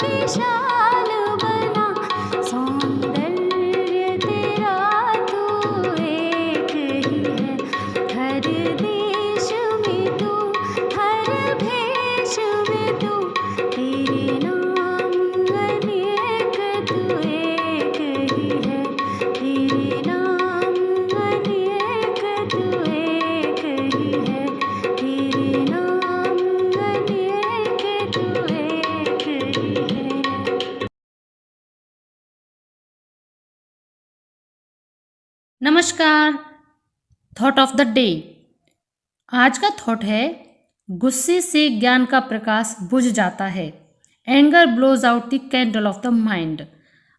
विशाल बना, सौंदर्य तेरा तू एक ही है। हर देश में तू, हर भेष में तू, तेरे नाम अनेक, तू एक ही है। तेरे नाम अनेक, तू एक ही है। तेरे नाम अनेक, तू एक ही है। नमस्कार। Thought of the day. आज का थॉट है, गुस्से से ज्ञान का प्रकाश बुझ जाता है। Anger blows out the candle of the mind.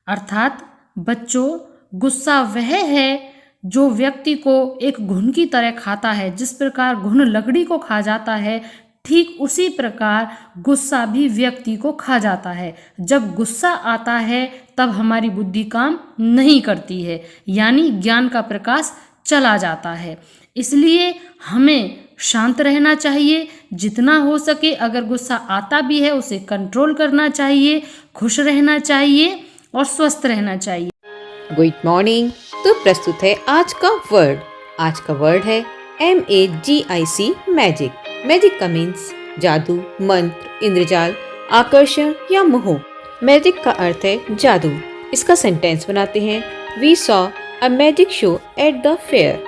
अर्थात बच्चों, गुस्सा वह है जो व्यक्ति को एक घुन की तरह खाता है। जिस प्रकार घुन लकड़ी को खा जाता है, ठीक उसी प्रकार गुस्सा भी व्यक्ति को खा जाता है। जब गुस्सा आता है तब हमारी बुद्धि काम नहीं करती है, यानी ज्ञान का प्रकाश चला जाता है। इसलिए हमें शांत रहना चाहिए। जितना हो सके, अगर गुस्सा आता भी है उसे कंट्रोल करना चाहिए, खुश रहना चाहिए और स्वस्थ रहना चाहिए। Good morning. तो प्रस्तुत है आज का वर्ड। आज का वर्ड है MAGIC, मैजिक। मैजिक का मीन्स जादू, मंत्र, इंद्रजाल, आकर्षण या मोह। मैजिक का अर्थ है जादू। इसका सेंटेंस बनाते हैं, we saw a magic show at the fair.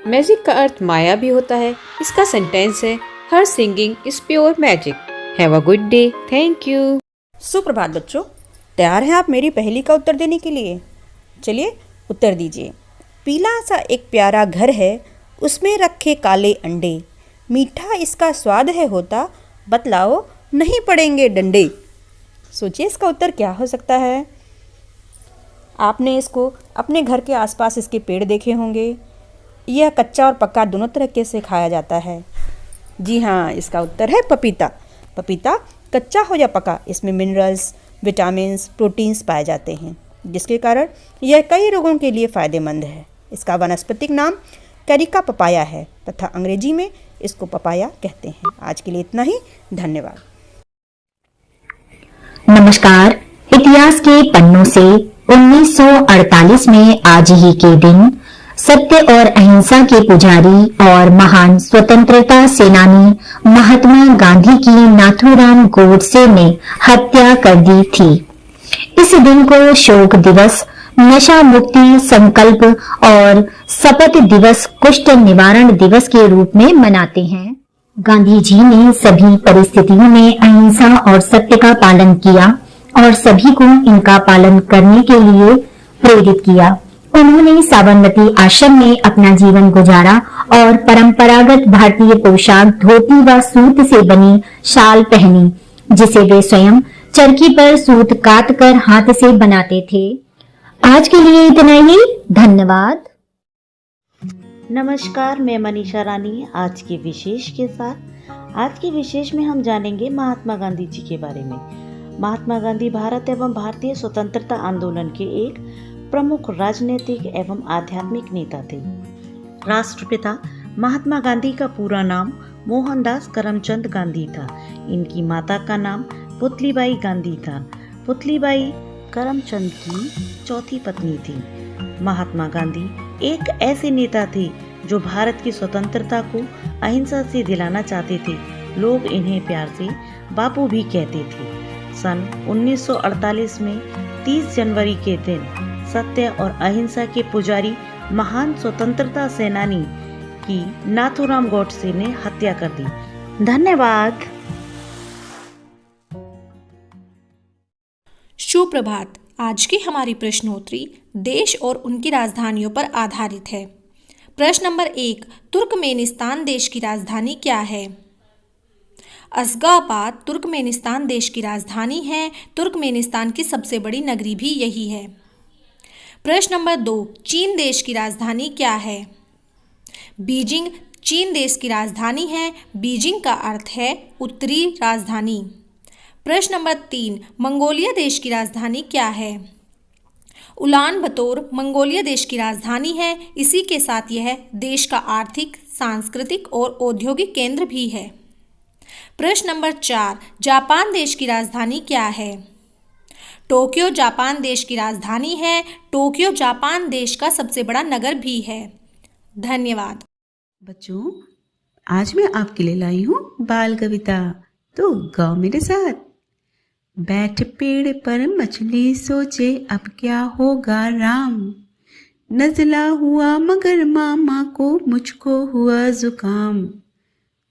Magic का अर्थ माया भी होता है। इसका सेंटेंस है, her singing is pure magic. Have a good day. Thank you. सुप्रभात बच्चों, तैयार हैं आप मेरी पहेली का उत्तर देने के लिए? चलिए उत्तर दीजिए। पीला सा एक प्यारा घर है, उसमें रखे काले अंडे, मीठा इसका स्वाद है होता, बतलाओ नहीं पड़ेंगे डंडे। सोचिए इसका उत्तर क्या हो सकता है। आपने इसको अपने घर के आसपास इसके पेड़ देखे होंगे। यह कच्चा और पक्का दोनों तरीके से खाया जाता है। जी हाँ, इसका उत्तर है पपीता। पपीता कच्चा हो या पका, इसमें मिनरल्स, विटामिन्स, प्रोटीन्स पाए जाते हैं, जिसके कारण यह कई रोगों के लिए फ़ायदेमंद है। इसका वानस्पतिक नाम कैरिका पपाया है तथा अंग्रेजी में इसको पपाया कहते हैं। आज के लिए इतना ही। धन्यवाद। नमस्कार। इतिहास के पन्नों से 1948 में आज ही के दिन सत्य और अहिंसा के पुजारी और महान स्वतंत्रता सेनानी महात्मा गांधी की नाथूराम गोडसे ने हत्या कर दी थी। इस दिन को शोक दिवस, नशा मुक्ति संकल्प और शपथ दिवस, कुष्ठ निवारण दिवस के रूप में मनाते हैं। गांधी जी ने सभी परिस्थितियों में अहिंसा और सत्य का पालन किया और सभी को इनका पालन करने के लिए प्रेरित किया। उन्होंने साबरमती आश्रम में अपना जीवन गुजारा और परंपरागत भारतीय पोशाक धोती व सूत से बनी शाल पहनी, जिसे वे स्वयं चरखी पर सूत काट कर हाथ से बनाते थे। आज के लिए इतना ही। धन्यवाद। नमस्कार, मैं मनीषा रानी आज के विशेष के साथ। आज के विशेष में हम जानेंगे महात्मा गांधी जी के बारे में। महात्मा गांधी भारत एवं भारतीय स्वतंत्रता आंदोलन के एक प्रमुख राजनीतिक एवं आध्यात्मिक नेता थे। राष्ट्रपिता महात्मा गांधी का पूरा नाम मोहनदास करमचंद गांधी था। इनकी माता का नाम पुतलीबाई गांधी था। पुतलीबाई करमचंद की चौथी पत्नी थी। महात्मा गांधी एक ऐसे नेता थे जो भारत की स्वतंत्रता को अहिंसा से दिलाना चाहते थे। लोग इन्हें प्यार से बापू भी कहते थे। सन 1948 में 30 जनवरी के दिन सत्य और अहिंसा के पुजारी महान स्वतंत्रता सेनानी की नाथूराम गोडसे ने हत्या कर दी। धन्यवाद। सुप्रभात। आज की हमारी प्रश्नोत्तरी देश और उनकी राजधानियों पर आधारित है। प्रश्न नंबर 1, तुर्कमेनिस्तान देश की राजधानी क्या है? अशगाबाद तुर्कमेनिस्तान देश की राजधानी है। तुर्कमेनिस्तान की सबसे बड़ी नगरी भी यही है। प्रश्न नंबर 2, चीन देश की राजधानी क्या है? बीजिंग चीन देश की राजधानी है। बीजिंग का अर्थ है उत्तरी राजधानी। प्रश्न नंबर 3, मंगोलिया देश की राजधानी क्या है? उलान बतौर मंगोलिया देश की राजधानी है। इसी के साथ यह देश का आर्थिक, सांस्कृतिक और औद्योगिक केंद्र भी है। प्रश्न नंबर 4, जापान देश की राजधानी क्या है? टोक्यो जापान देश की राजधानी है। टोक्यो जापान देश का सबसे बड़ा नगर भी है। धन्यवाद। बच्चों, आज मैं आपके लिए लाई हूँ बाल कविता, तो गाओ मेरे साथ। बैठ पेड़ पर मछली सोचे अब क्या होगा राम, नज़ला हुआ मगर मामा को मुझको हुआ जुकाम,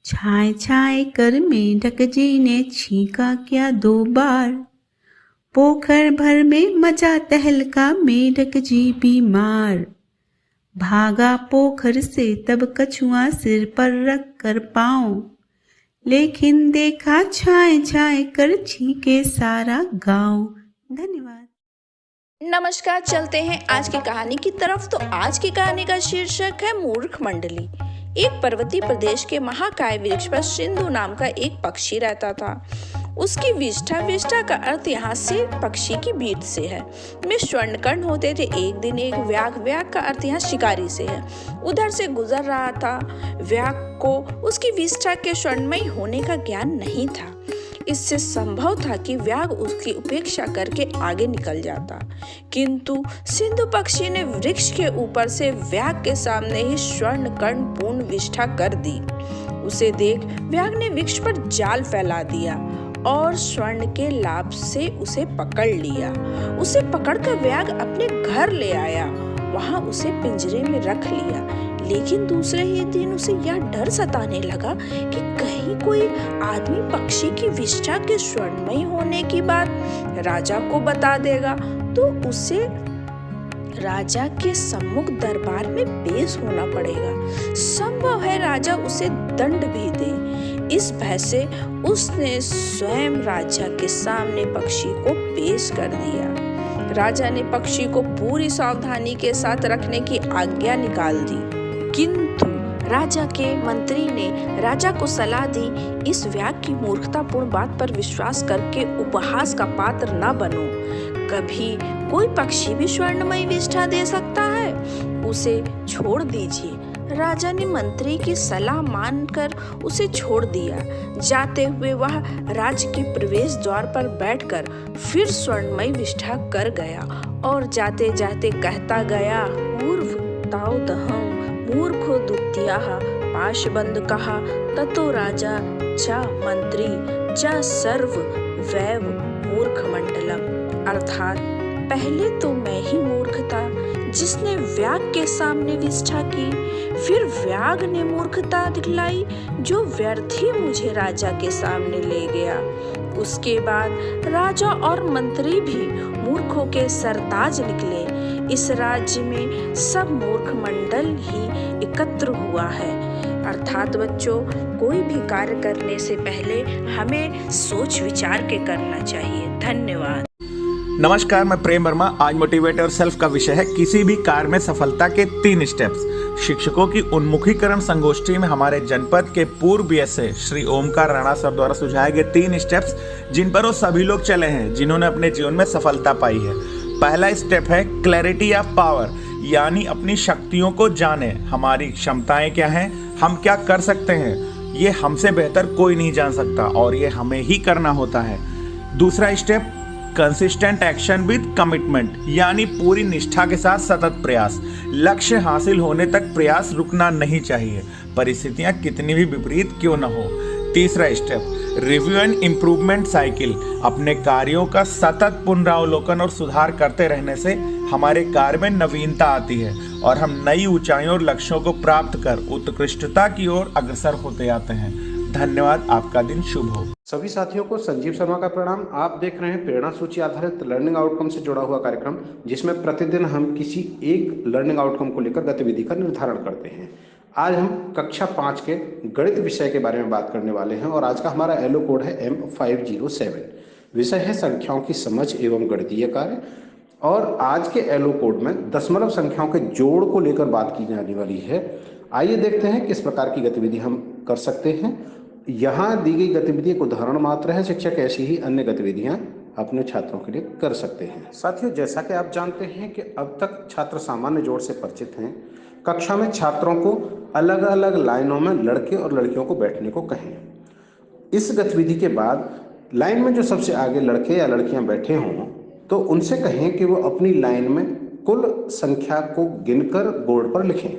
छाए छाए कर मेंढक जी ने छींका क्या 2 बार, पोखर भर में मचा तहलका मेंढक जी बीमार, भागा पोखर से तब कछुआ सिर पर रख कर पाँव, लेकिन देखा छाए छाए कर छींके सारा गांव। धन्यवाद। नमस्कार, चलते हैं आज की कहानी की तरफ। तो आज की कहानी का शीर्षक है मूर्ख मंडली। एक पर्वतीय प्रदेश के महाकाय वृक्ष पर सिंधु नाम का एक पक्षी रहता था। उसकी विष्ठा, विष्ठा का अर्थ यहाँ से पक्षी की बीट से है, में स्वर्णकर्ण होते थे। एक दिन एक व्याघ, व्याघ का अर्थ यहाँ शिकारी से है, उधर से गुजर रहा था। व्याघ को उसकी विष्ठा के स्वर्णमयी होने का ज्ञान नहीं था। इससे संभव था कि व्याघ उसकी उपेक्षा करके आगे निकल जाता, किंतु सिंधु पक्षी ने वृक्ष के ऊपर से व्याघ के सामने ही स्वर्णकर्ण पूर्ण विष्ठा कर दी। उसे देख व्याघ ने वृक्ष पर जाल फैला दिया और स्वर्ण के लाभ से उसे पकड़ लिया। उसे पकड़कर व्याघ अपने घर ले आया, वहां उसे पिंजरे में रख लिया। लेकिन दूसरे ही दिन उसे यह डर सताने लगा कि कहीं कोई आदमी पक्षी की विष्ठा के स्वर्णमयी होने की बात राजा को बता देगा तो उसे राजा के सम्मुख दरबार में पेश होना पड़ेगा। संभव है राजा उसे दंड भी दे। इस भय से उसने स्वयं राजा के सामने पक्षी को पेश कर दिया। राजा ने पक्षी को पूरी सावधानी के साथ रखने की आज्ञा निकाल दी, किंतु राजा के मंत्री ने राजा को सलाह दी, इस व्याघ की मूर्खतापूर्ण बात पर विश्वास करके उपहास का पात्र न बनो। कभी कोई पक्षी भी स्वर्णमयी विष्ठा दे सकता है, उसे छोड़ दीजिए। राजा ने मंत्री की सलाह मानकर उसे छोड़ दिया। जाते हुए वह राज्य के प्रवेश द्वार पर बैठकर फिर स्वर्णमयी विष्ठा कर गया और जाते जाते कहता गया, पूर्व ताव दहं मूर्खो द्वितीयाः पाशबंध कहा ततो राजा च मंत्री च सर्व वैव मूर्ख मंडलम। अर्थात पहले तो मैं ही मूर्ख था जिसने व्याघ के सामने विष्ठा की, फिर व्याघ ने मूर्खता दिखलाई जो व्यर्थ ही मुझे राजा के सामने ले गया। उसके बाद राजा और मंत्री भी मूर्खों के सरताज निकले। इस राज्य में सब मूर्ख मंडल ही एकत्र हुआ है। अर्थात बच्चों, कोई भी कार्य करने से पहले हमें सोच विचार के करना चाहिए। धन्यवाद। नमस्कार, मैं प्रेम वर्मा। आज मोटिवेट और सेल्फ का विषय है किसी भी कार्य में सफलता के 3 स्टेप्स। शिक्षकों की उन्मुखीकरण संगोष्ठी में हमारे जनपद के पूर्व बीएसए श्री ओमकार राणा सर द्वारा सुझाए गए 3 स्टेप्स जिन पर वो सभी लोग चले हैं जिन्होंने अपने जीवन में सफलता पाई है। पहला स्टेप है क्लैरिटी ऑफ पावर, यानी अपनी शक्तियों को जाने। हमारी क्षमताएं क्या हैं, हम क्या कर सकते हैं, ये हमसे बेहतर कोई नहीं जान सकता और ये हमें ही करना होता है। दूसरा step consistent action with commitment, यानी पूरी निष्ठा के साथ सतत प्रयास। लक्ष्य हासिल होने तक प्रयास रुकना नहीं चाहिए, परिस्थितियां कितनी भी विपरीत क्यों न हो। तीसरा step review and improvement cycle, अपने कार्यों का सतत पुनरावलोकन और सुधार करते रहने से हमारे कार्य में नवीनता आती है और हम नई ऊंचाइयों और लक्ष्यों को प्राप्त कर उत्कृष्टता की ओर अग्रसर होते जाते हैं। धन्यवाद। आपका दिन शुभ हो। सभी साथियों को संजीव शर्मा का प्रणाम। आप देख रहे हैं प्रेरणा सूची आधारित लर्निंग आउटकम से जुड़ा हुआ कार्यक्रम, जिसमें प्रतिदिन हम किसी एक लर्निंग आउटकम को लेकर गतिविधि का निर्धारण करते हैं। आज हम कक्षा 5 के गणित विषय के बारे में बात करने वाले हैं और आज का हमारा एलो कोड है M507। विषय है संख्याओं की समझ एवं गणितीय कार्य। और आज के एलो कोड में दशमलव संख्याओं के जोड़ को लेकर बात की जाने वाली है। आइए देखते हैं किस प्रकार की गतिविधि हम कर सकते हैं। यहाँ दी गई गतिविधि एक उदाहरण मात्र है, शिक्षक ऐसी ही अन्य गतिविधियाँ अपने छात्रों के लिए कर सकते हैं। साथियों, जैसा कि आप जानते हैं कि अब तक छात्र सामान्य जोड़ से परिचित हैं। कक्षा में छात्रों को अलग अलग लाइनों में लड़के और लड़कियों को बैठने को कहें। इस गतिविधि के बाद लाइन में जो सबसे आगे लड़के या लड़कियां बैठे हों तो उनसे कहें कि वो अपनी लाइन में कुल संख्या को गिनकर बोर्ड पर लिखें।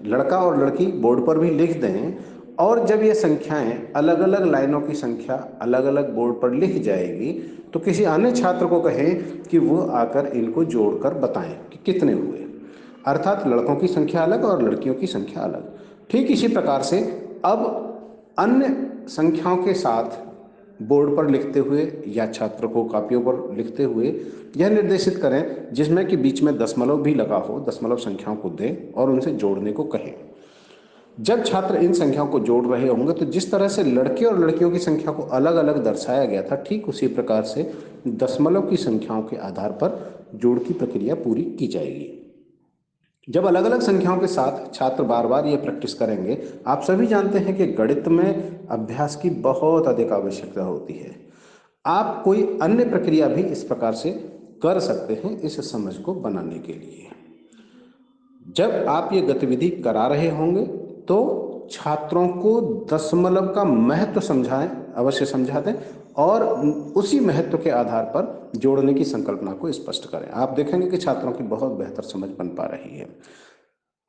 लड़का और लड़की बोर्ड पर भी लिख दें और जब ये संख्याएं अलग अलग लाइनों की संख्या अलग अलग बोर्ड पर लिख जाएगी तो किसी अन्य छात्र को कहें कि वो आकर इनको जोड़कर बताएं कि कितने हुए। अर्थात लड़कों की संख्या अलग और लड़कियों की संख्या अलग। ठीक इसी प्रकार से अब अन्य संख्याओं के साथ बोर्ड पर लिखते हुए या छात्र को कापियों पर लिखते हुए यह निर्देशित करें जिसमें कि बीच में दशमलव भी लगा हो, दशमलव संख्याओं को दें और उनसे जोड़ने को कहें। जब छात्र इन संख्याओं को जोड़ रहे होंगे तो जिस तरह से लड़के और लड़कियों की संख्या को अलग अलग दर्शाया गया था ठीक उसी प्रकार से दशमलव की संख्याओं के आधार पर जोड़ की प्रक्रिया पूरी की जाएगी। जब अलग अलग संख्याओं के साथ छात्र बार बार ये प्रैक्टिस करेंगे, आप सभी जानते हैं कि गणित में अभ्यास की बहुत अधिक आवश्यकता होती है। आप कोई अन्य प्रक्रिया भी इस प्रकार से कर सकते हैं इस समझ को बनाने के लिए। जब आप ये गतिविधि करा रहे होंगे तो छात्रों को दशमलव का महत्व समझाएं, अवश्य समझा दें और उसी महत्व के आधार पर जोड़ने की संकल्पना को स्पष्ट करें। आप देखेंगे कि छात्रों की बहुत बेहतर समझ बन पा रही है।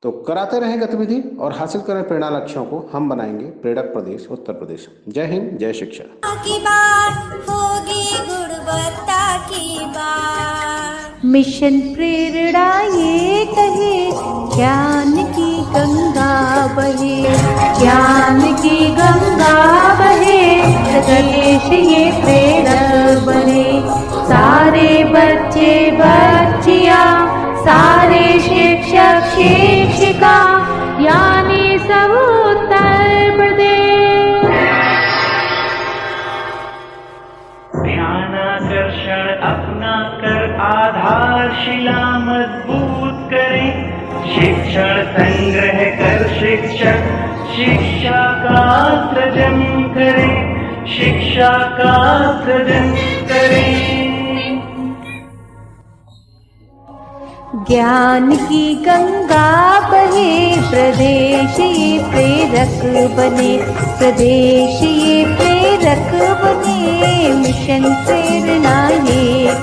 तो कराते रहें गतिविधि और हासिल करें प्रेरणा लक्ष्यों को। हम बनाएंगे प्रेरक प्रदेश उत्तर प्रदेश। जय हिंद, जय शिक्षा की बात होगी गुणवत्ता की बात। मिशन प्रेरणा ये कहे ज्ञान की गंगा बहे, ज्ञान की गंगा बहे, प्रदेश ये प्रेरक बने। सारे बच्चे बच्चियां, सारे शिक्षक शिक्षिका, यानी सब उत्तर प्रदेश। ध्यानाकर्षण अपना कर आधारशिला मजबूत करें। शिक्षण संग्रह कर शिक्षक शिक्षा का सृजन करें, शिक्षा का सृजन करें। ज्ञान की गंगा बहे, प्रदेश ये प्रेरक बने, प्रदेश ये प्रेरक बने। मिशन प्रेरणा ये